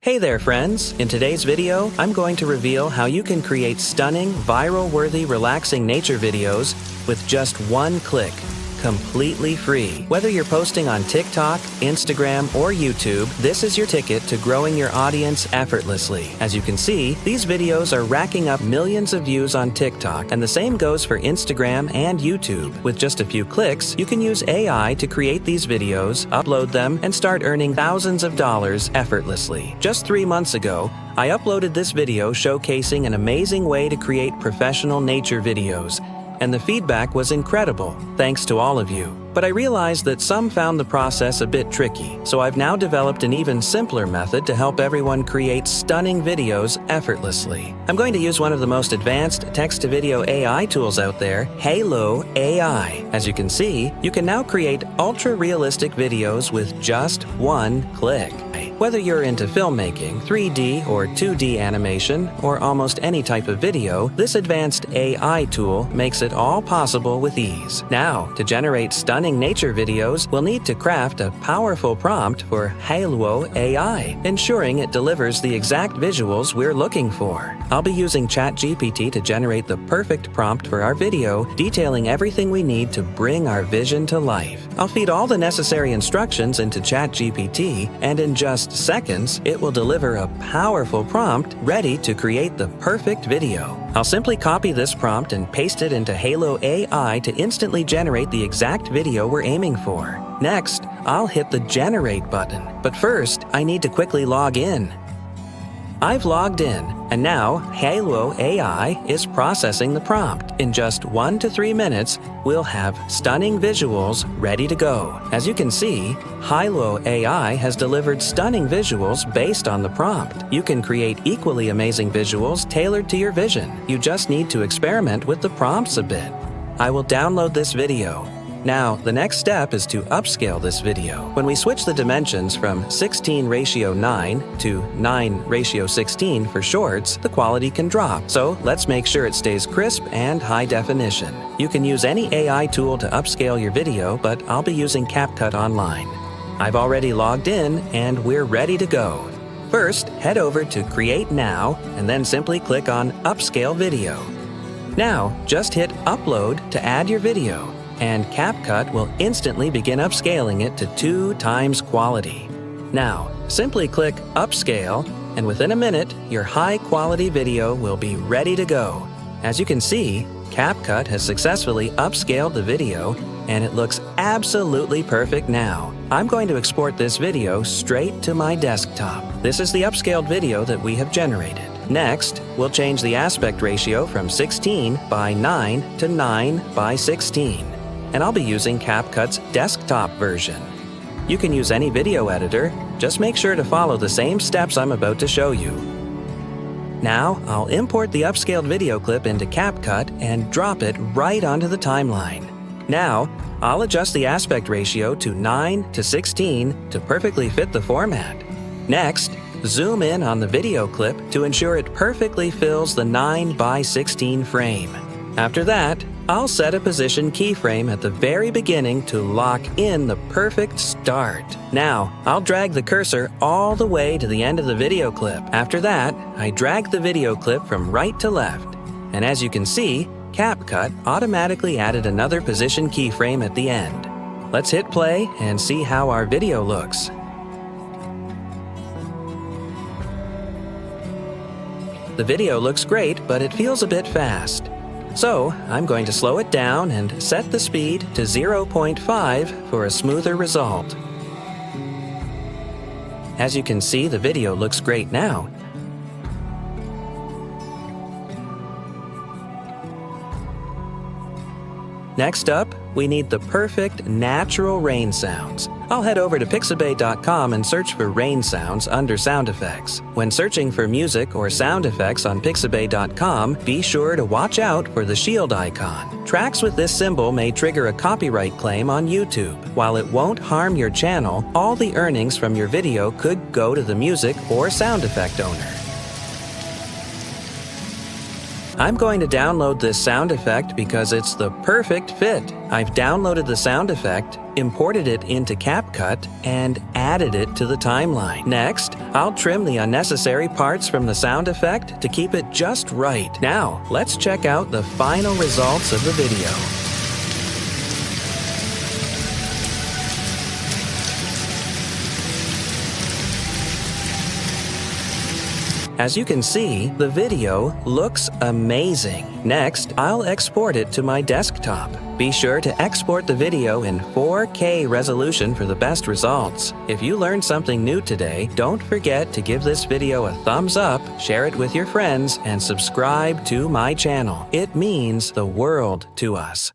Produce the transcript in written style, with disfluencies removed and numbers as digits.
Hey there, friends! In today's video, I'm going to reveal how you can create stunning, viral-worthy, relaxing nature videos with just one click, completely free. Whether you're posting on TikTok, Instagram, or YouTube, this is your ticket to growing your audience effortlessly. As you can see, these videos are racking up millions of views on TikTok, and the same goes for Instagram and YouTube. With just a few clicks, you can use AI to create these videos, upload them, and start earning thousands of dollars effortlessly. Just 3 months ago, I uploaded this video showcasing an amazing way to create professional nature videos, and the feedback was incredible, thanks to all of you. But I realized that some found the process a bit tricky, so I've now developed an even simpler method to help everyone create stunning videos effortlessly. I'm going to use one of the most advanced text-to-video AI tools out there, Halo AI. As you can see, you can now create ultra-realistic videos with just one click. Whether you're into filmmaking, 3D or 2D animation, or almost any type of video, this advanced AI tool makes it all possible with ease. Now, to generate stunning nature videos, we'll need to craft a powerful prompt for Halo AI, ensuring it delivers the exact visuals we're looking for. I'll be using ChatGPT to generate the perfect prompt for our video, detailing everything we need to bring our vision to life. I'll feed all the necessary instructions into ChatGPT, and in just seconds, it will deliver a powerful prompt ready to create the perfect video. I'll simply copy this prompt and paste it into Halo AI to instantly generate the exact video we're aiming for. Next, I'll hit the Generate button. But first, I need to quickly log in. I've logged in, and now Halo AI is processing the prompt. In just 1 to 3 minutes, we'll have stunning visuals ready to go. As you can see, Halo AI has delivered stunning visuals based on the prompt. You can create equally amazing visuals tailored to your vision. You just need to experiment with the prompts a bit. I will download this video. Now, the next step is to upscale this video. When we switch the dimensions from 16:9 to 9:16 for shorts, the quality can drop. So let's make sure it stays crisp and high definition. You can use any AI tool to upscale your video, but I'll be using CapCut Online. I've already logged in and we're ready to go. First, head over to Create Now and then simply click on Upscale Video. Now, just hit Upload to add your video, and CapCut will instantly begin upscaling it to 2 times quality. Now, simply click Upscale, and within a minute, your high-quality video will be ready to go. As you can see, CapCut has successfully upscaled the video, and it looks absolutely perfect now. I'm going to export this video straight to my desktop. This is the upscaled video that we have generated. Next, we'll change the aspect ratio from 16:9 to 9:16. And I'll be using CapCut's desktop version. You can use any video editor, just make sure to follow the same steps I'm about to show you. Now, I'll import the upscaled video clip into CapCut and drop it right onto the timeline. Now, I'll adjust the aspect ratio to 9:16 to perfectly fit the format. Next, zoom in on the video clip to ensure it perfectly fills the 9:16 frame. After that, I'll set a position keyframe at the very beginning to lock in the perfect start. Now, I'll drag the cursor all the way to the end of the video clip. After that, I drag the video clip from right to left. And as you can see, CapCut automatically added another position keyframe at the end. Let's hit play and see how our video looks. The video looks great, but it feels a bit fast. So, I'm going to slow it down and set the speed to 0.5 for a smoother result. As you can see, the video looks great now. Next up, we need the perfect natural rain sounds. I'll head over to pixabay.com and search for rain sounds under sound effects. When searching for music or sound effects on pixabay.com, be sure to watch out for the shield icon. Tracks with this symbol may trigger a copyright claim on YouTube. While it won't harm your channel, all the earnings from your video could go to the music or sound effect owner. I'm going to download this sound effect because it's the perfect fit. I've downloaded the sound effect, imported it into CapCut, and added it to the timeline. Next, I'll trim the unnecessary parts from the sound effect to keep it just right. Now, let's check out the final results of the video. As you can see, the video looks amazing. Next, I'll export it to my desktop. Be sure to export the video in 4K resolution for the best results. If you learned something new today, don't forget to give this video a thumbs up, share it with your friends, and subscribe to my channel. It means the world to us.